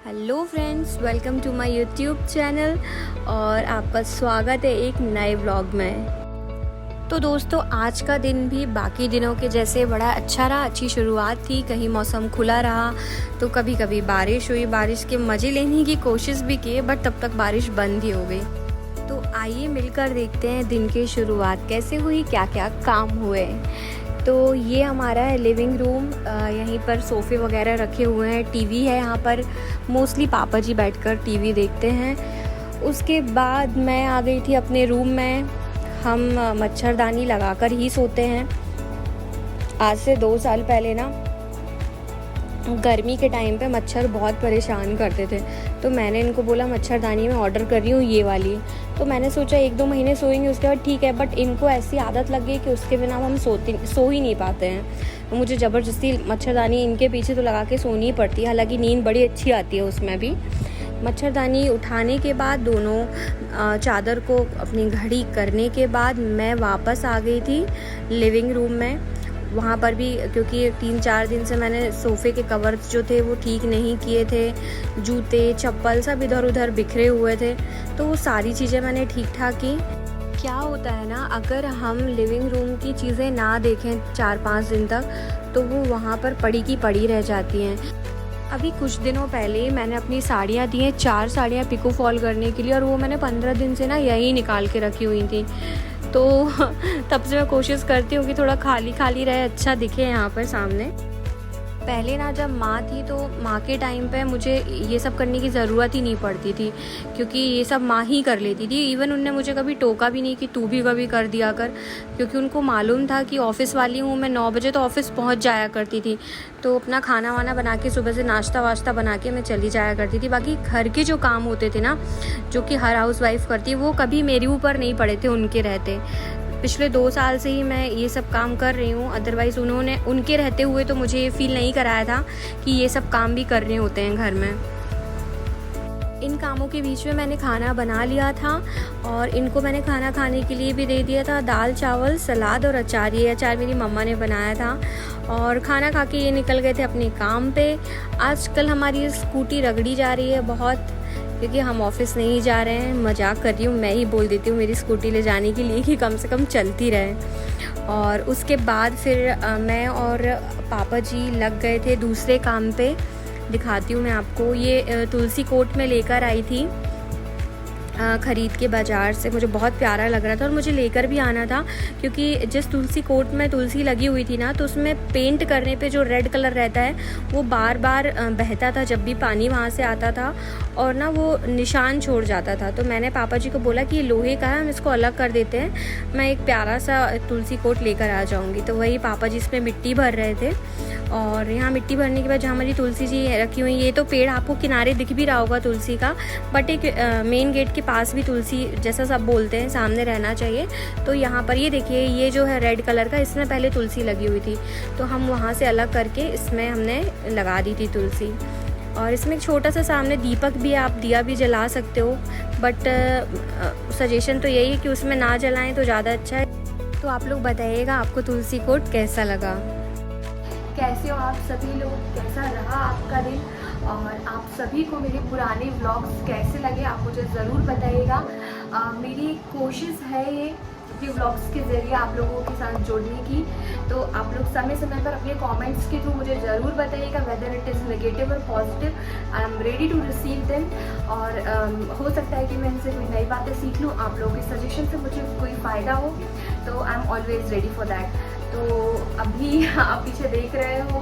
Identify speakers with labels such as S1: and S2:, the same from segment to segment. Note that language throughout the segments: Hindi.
S1: Hello friends, welcome to my YouTube channel और आपका स्वागत है एक नए व्लॉग में। तो दोस्तों, आज का दिन भी बाकी दिनों के जैसे बड़ा अच्छा रहा। अच्छी शुरुआत थी, कहीं मौसम खुला रहा तो कभी कभी बारिश हुई। बारिश के मज़े लेने की कोशिश भी किए बट तब तक बारिश बंद ही हो गई। तो आइए मिलकर देखते हैं दिन की शुरुआत कैसे हुई, क्या क्या काम हुए। तो ये हमारा है लिविंग रूम। यहीं पर सोफ़े वगैरह रखे हुए हैं, टीवी है यहाँ पर। मोस्टली पापा जी बैठकर टीवी देखते हैं। उसके बाद मैं आ गई थी अपने रूम में। हम मच्छरदानी लगाकर ही सोते हैं। आज से 2 साल पहले ना गर्मी के टाइम पे मच्छर बहुत परेशान करते थे, तो मैंने इनको बोला मच्छरदानी मैं ऑर्डर कर रही हूँ ये वाली। तो मैंने सोचा 1-2 महीने सोएंगे, उसके बाद ठीक है। बट इनको ऐसी आदत लग गई कि उसके बिना हम सो ही नहीं पाते हैं। तो मुझे ज़बरदस्ती मच्छरदानी इनके पीछे तो लगा के सोनी ही पड़ती है। हालांकि नींद बड़ी अच्छी आती है उसमें भी। मच्छरदानी उठाने के बाद दोनों चादर को अपनी घड़ी करने के बाद मैं वापस आ गई थी लिविंग रूम में। वहाँ पर भी क्योंकि 3-4 दिन से मैंने सोफ़े के कवर्स जो थे वो ठीक नहीं किए थे, जूते चप्पल सब इधर उधर बिखरे हुए थे, तो वो सारी चीज़ें मैंने ठीक ठाक की। क्या होता है ना, अगर हम लिविंग रूम की चीज़ें ना देखें 4-5 दिन तक तो वो वहाँ पर पड़ी की पड़ी रह जाती हैं। अभी कुछ दिनों पहले ही मैंने अपनी साड़ियाँ दी हैं, 4 साड़ियाँ पिको फॉल करने के लिए, और वो मैंने 15 दिन से ना यहीं निकाल के रखी हुई थी। तो तब से मैं कोशिश करती हूँ कि थोड़ा खाली खाली रहे, अच्छा दिखे यहाँ पर सामने। पहले ना जब माँ थी तो माँ के टाइम पे मुझे ये सब करने की ज़रूरत ही नहीं पड़ती थी, क्योंकि ये सब माँ ही कर लेती थी। इवन उनने मुझे कभी टोका भी नहीं कि तू भी कभी कर दिया कर, क्योंकि उनको मालूम था कि ऑफ़िस वाली हूँ मैं। 9 बजे तो ऑफ़िस पहुँच जाया करती थी, तो अपना खाना वाना बना के सुबह से नाश्ता वाश्ता बना के मैं चली जाया करती थी। बाकी घर के जो काम होते थे ना, जो कि हर हाउस वाइफ करती है, वो कभी मेरे ऊपर नहीं पड़े थे उनके रहते। पिछले 2 साल से ही मैं ये सब काम कर रही हूँ। अदरवाइज़ उनके रहते हुए तो मुझे ये फील नहीं कराया था कि ये सब काम भी करने होते हैं घर में। इन कामों के बीच में मैंने खाना बना लिया था और इनको मैंने खाना खाने के लिए भी दे दिया था। दाल चावल सलाद और अचार, ये अचार मेरी मम्मा ने बनाया था। और खाना खा के ये निकल गए थे अपने काम पे। आजकल हमारी स्कूटी रगड़ी जा रही है बहुत, क्योंकि हम ऑफिस नहीं जा रहे हैं। मजाक कर रही हूँ, मैं ही बोल देती हूँ मेरी स्कूटी ले जाने के लिए कि कम से कम चलती रहे। और उसके बाद फिर मैं और पापा जी लग गए थे दूसरे काम पे। दिखाती हूँ मैं आपको। ये तुलसी कोट में लेकर आई थी ख़रीद के बाज़ार से। मुझे बहुत प्यारा लग रहा था और मुझे लेकर भी आना था, क्योंकि जिस तुलसी कोट में तुलसी लगी हुई थी ना, तो उसमें पेंट करने पे जो रेड कलर रहता है वो बार बार बहता था जब भी पानी वहाँ से आता था, और ना वो निशान छोड़ जाता था। तो मैंने पापा जी को बोला कि ये लोहे का है, हम इसको अलग कर देते हैं, मैं एक प्यारा सा तुलसी कोट लेकर आ जाऊँगी। तो वही पापा जी इसमें मिट्टी भर रहे थे। और यहाँ मिट्टी भरने के बाद जहाँ हमारी तुलसी जी रखी हुई, ये तो पेड़ आपको किनारे दिख भी रहा होगा तुलसी का, बट एक मेन गेट के पास भी तुलसी जैसा सब बोलते हैं सामने रहना चाहिए। तो यहाँ पर ये देखिए, ये जो है रेड कलर का, इसमें पहले तुलसी लगी हुई थी, तो हम वहाँ से अलग करके इसमें हमने लगा दी थी तुलसी। और इसमें एक छोटा सा सामने दीपक भी है, आप दिया भी जला सकते हो, बट सजेशन तो यही है कि उसमें ना जलाएं तो ज़्यादा अच्छा है। तो आप लोग बताइएगा आपको तुलसी कोट कैसा लगा। कैसे हो आप सभी लोग, कैसा रहा आपका दिन, और आप सभी को मेरे पुराने व्लॉग्स कैसे लगे आप मुझे ज़रूर बताइएगा। मेरी कोशिश है ये व्लॉग्स के ज़रिए आप लोगों के साथ जुड़ने की। तो आप लोग समय समय पर अपने कमेंट्स के थ्रू मुझे ज़रूर बताइएगा, वेदर इट इज़ नेगेटिव और positive, I am ready to receive them. और हो सकता है कि मैं इनसे कोई नई बातें सीख लूँ, आप लोगों के सजेशन से मुझे कोई फ़ायदा हो, तो I am always ready for that. तो अभी आप पीछे देख रहे हो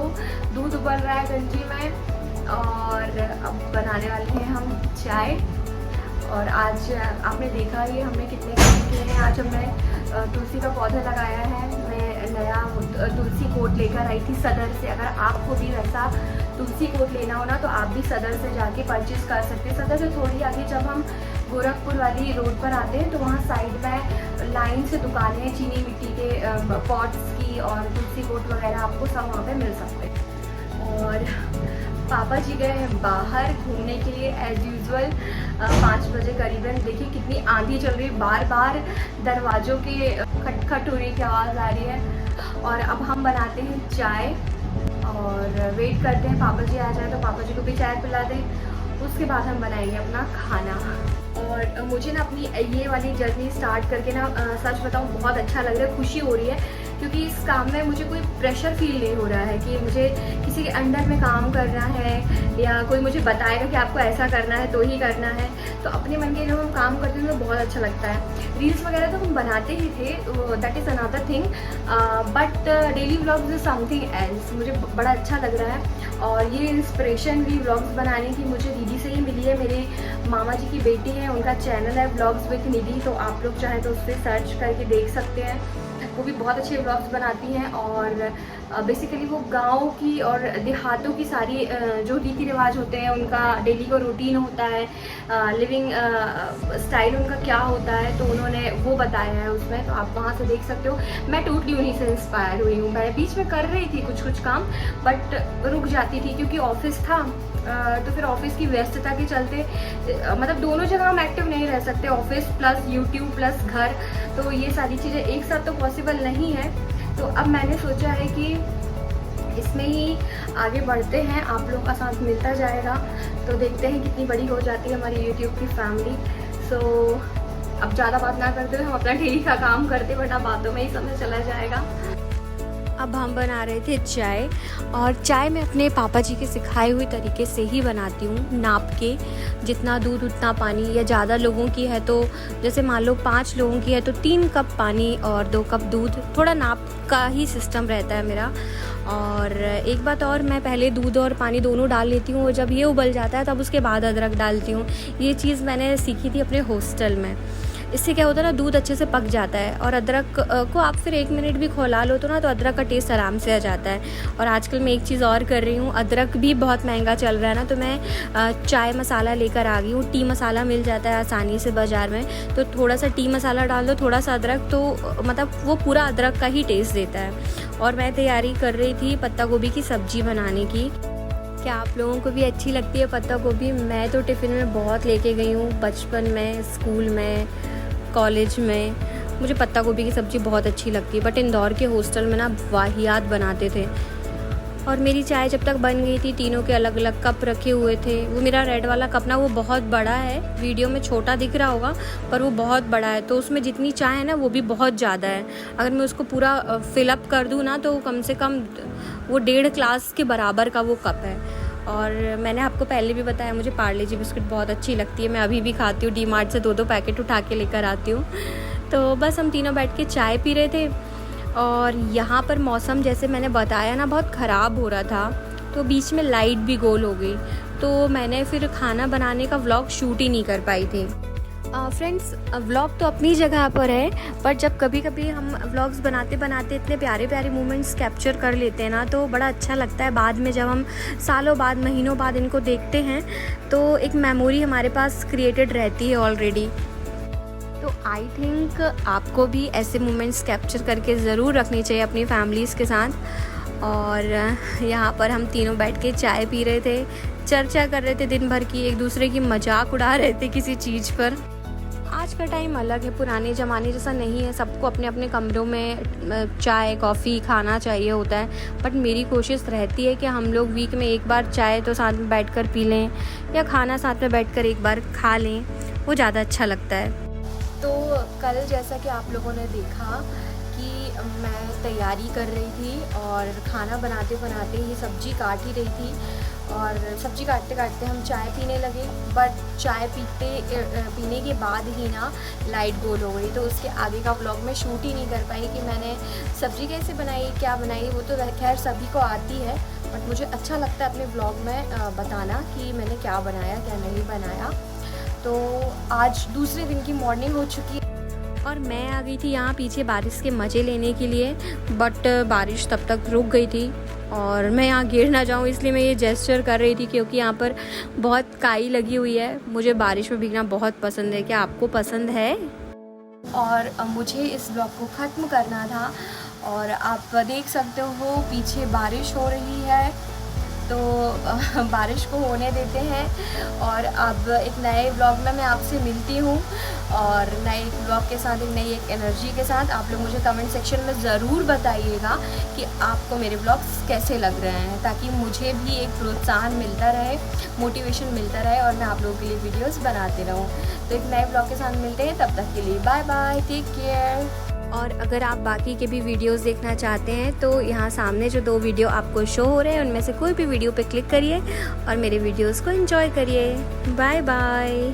S1: दूध उबल रहा है गंजी में, और अब बनाने वाले हैं हम चाय। और आज आपने देखा ये हमने कितने काम किए हैं। आज हमने तुलसी का पौधा लगाया है, मैं नया तुलसी कोट लेकर आई थी सदर से। अगर आपको भी वैसा तुलसी कोट लेना हो ना, तो आप भी सदर से जाके परचेज़ कर सकते हैं। सदर से थोड़ी आगे जब हम गोरखपुर वाली रोड पर आते हैं तो वहाँ साइड में लाइन से दुकानें हैं, चीनी मिट्टी के पॉट्स की और तुलसी कोट वगैरह आपको सब वहाँ पे मिल सकते हैं। और पापा जी गए हैं बाहर घूमने के लिए एज़ यूजुअल 5 बजे करीबन। देखिए कितनी आंधी चल रही है, बार बार दरवाज़ों के खटखट हो रही की आवाज़ आ रही है। और अब हम बनाते हैं चाय और वेट करते हैं पापा जी आ जाए तो पापा जी को भी चाय पिला दें। उसके बाद हम बनाएंगे अपना खाना। और मुझे ना अपनी ये वाली जर्नी स्टार्ट करके ना सच बताऊँ बहुत अच्छा लग रहा है, खुशी हो रही है, क्योंकि इस काम में मुझे कोई प्रेशर फील नहीं हो रहा है कि मुझे किसी के अंडर में काम करना है या कोई मुझे बताएगा कि आपको ऐसा करना है तो ही करना है। तो अपने मन के जब हम काम करते हैं तो बहुत अच्छा लगता है। रील्स वगैरह तो हम बनाते ही थे, that is another thing, but daily vlogs is something else. मुझे बड़ा अच्छा लग रहा है और ये इंस्पिरेशन भी व्लॉग्स बनाने की मुझे दीदी से ही मिली है। मेरे मामा जी की बेटी है, उनका चैनल है व्लॉग्स विद निधि, तो आप लोग चाहें तो उस पर सर्च करके देख सकते हैं। वो भी बहुत अच्छे व्लॉग्स बनाती हैं और बेसिकली वो गाँव की और देहातों की सारी जो रीति रिवाज होते हैं, उनका डेली का रूटीन होता है, लिविंग स्टाइल उनका क्या होता है, तो उन्होंने वो बताया है उसमें, तो आप वहाँ से देख सकते हो। मैं टोटली उन्हीं से इंस्पायर हुई हूँ। मैं बीच में कर रही थी कुछ काम, बट रुक जाती थी क्योंकि ऑफिस था, तो फिर ऑफिस की व्यस्तता के चलते मतलब दोनों जगह हम एक्टिव नहीं रह सकते, ऑफिस प्लस यूट्यूब प्लस घर, तो ये सारी चीज़ें एक साथ तो पॉसिबल नहीं है। तो अब मैंने सोचा है कि इसमें ही आगे बढ़ते हैं, आप लोग का साथ मिलता जाएगा, तो देखते हैं कितनी बड़ी हो जाती है हमारी यूट्यूब की फैमिली। सो अब ज़्यादा बात ना करते हुए हम अपना डेली का काम करते, वरना बातों में ही समय चला जाएगा। अब हम बना रहे थे चाय, और चाय मैं अपने पापा जी के सिखाए हुए तरीके से ही बनाती हूँ, नाप के, जितना दूध उतना पानी, या ज़्यादा लोगों की है तो जैसे मान लो 5 लोगों की है तो 3 कप पानी और 2 कप दूध, थोड़ा नाप का ही सिस्टम रहता है मेरा। और एक बात और, मैं पहले दूध और पानी दोनों डाल लेती हूँ, और जब ये उबल जाता है तब उसके बाद अदरक डालती हूँ। ये चीज़ मैंने सीखी थी अपने हॉस्टल में। इससे क्या होता है ना, दूध अच्छे से पक जाता है, और अदरक को आप फिर 1 मिनट भी खौला लो तो ना, तो अदरक का टेस्ट आराम से आ जाता है। और आजकल मैं एक चीज़ और कर रही हूँ, अदरक भी बहुत महंगा चल रहा है ना, तो मैं चाय मसाला लेकर आ गई हूँ। टी मसाला मिल जाता है आसानी से बाज़ार में, तो थोड़ा सा टी मसाला डाल दो, थोड़ा सा अदरक, तो मतलब वो पूरा अदरक का ही टेस्ट देता है। और मैं तैयारी कर रही थी पत्ता गोभी की सब्ज़ी बनाने की। क्या आप लोगों को भी अच्छी लगती है पत्ता गोभी? मैं तो टिफ़िन में बहुत लेके गई हूँ, बचपन में, स्कूल में, कॉलेज में। मुझे पत्ता गोभी की सब्ज़ी बहुत अच्छी लगती है, बट इंदौर के हॉस्टल में ना वाहियात बनाते थे। और मेरी चाय जब तक बन गई थी, तीनों के अलग अलग कप रखे हुए थे। वो मेरा रेड वाला कप ना, वो बहुत बड़ा है, वीडियो में छोटा दिख रहा होगा पर वो बहुत बड़ा है, तो उसमें जितनी चाय है ना वो भी बहुत ज़्यादा है। अगर मैं उसको पूरा फिलअप कर दूँ ना, तो कम से कम वो 1.5 ग्लास के बराबर का वो कप है। और मैंने आपको पहले भी बताया, मुझे पार्ले जी बिस्किट बहुत अच्छी लगती है, मैं अभी भी खाती हूँ, डीमार्ट से 2-2 पैकेट उठा के लेकर आती हूँ। तो बस हम तीनों बैठ के चाय पी रहे थे, और यहाँ पर मौसम जैसे मैंने बताया ना बहुत ख़राब हो रहा था, तो बीच में लाइट भी गोल हो गई, तो मैंने फिर खाना बनाने का व्लॉग शूट ही नहीं कर पाई थी। फ्रेंड्स, व्लॉग तो अपनी जगह पर है, पर जब कभी कभी हम व्लॉग्स बनाते बनाते इतने प्यारे प्यारे मोमेंट्स कैप्चर कर लेते हैं ना, तो बड़ा अच्छा लगता है। बाद में जब हम सालों बाद, महीनों बाद इनको देखते हैं, तो एक मेमोरी हमारे पास क्रिएटेड रहती है ऑलरेडी। तो आई थिंक आपको भी ऐसे मोमेंट्स कैप्चर करके ज़रूर रखनी चाहिए अपनी फैमिलीज़ के साथ। और यहाँ पर हम तीनों बैठ के चाय पी रहे थे, चर्चा कर रहे थे दिन भर की, एक दूसरे की मजाक उड़ा रहे थे किसी चीज़ पर। आज का टाइम अलग है, पुराने ज़माने जैसा नहीं है, सबको अपने अपने कमरों में चाय कॉफ़ी खाना चाहिए होता है। बट मेरी कोशिश रहती है कि हम लोग वीक में एक बार चाय तो साथ में बैठकर पी लें, या खाना साथ में बैठकर एक बार खा लें, वो ज़्यादा अच्छा लगता है। तो कल जैसा कि आप लोगों ने देखा कि मैं तैयारी कर रही थी और खाना बनाते बनाते ही सब्ज़ी काट ही रही थी, और सब्ज़ी काटते काटते हम चाय पीने लगे। बट चाय पीने के बाद ही ना लाइट गोल हो गई, तो उसके आगे का व्लॉग में शूट ही नहीं कर पाई कि मैंने सब्ज़ी कैसे बनाई, क्या बनाई। वो तो खैर सभी को आती है, बट मुझे अच्छा लगता है अपने व्लॉग में बताना कि मैंने क्या बनाया क्या नहीं बनाया। तो आज दूसरे दिन की मॉर्निंग हो चुकी है, और मैं आ गई थी यहाँ पीछे बारिश के मज़े लेने के लिए, बट बारिश तब तक रुक गई थी, और मैं यहाँ गिर ना जाऊँ इसलिए मैं ये जेस्चर कर रही थी, क्योंकि यहाँ पर बहुत काई लगी हुई है। मुझे बारिश में भीगना बहुत पसंद है, क्या आपको पसंद है? और मुझे इस ब्लॉग को ख़त्म करना था, और आप देख सकते हो पीछे बारिश हो रही है, तो बारिश को होने देते हैं और अब एक नए व्लॉग में मैं आपसे मिलती हूँ, और नए व्लॉग के साथ, एक नई एनर्जी के साथ। आप लोग मुझे कमेंट सेक्शन में ज़रूर बताइएगा कि आपको मेरे व्लॉग्स कैसे लग रहे हैं, ताकि मुझे भी एक प्रोत्साहन मिलता रहे, मोटिवेशन मिलता रहे और मैं आप लोगों के लिए वीडियोस बनाते रहूँ। तो एक नए व्लॉग के साथ मिलते हैं, तब तक के लिए बाय बाय, टेक केयर। और अगर आप बाकी के भी वीडियोस देखना चाहते हैं तो यहाँ सामने जो 2 वीडियो आपको शो हो रहे हैं उनमें से कोई भी वीडियो पे क्लिक करिए और मेरे वीडियोस को एंजॉय करिए। Bye bye.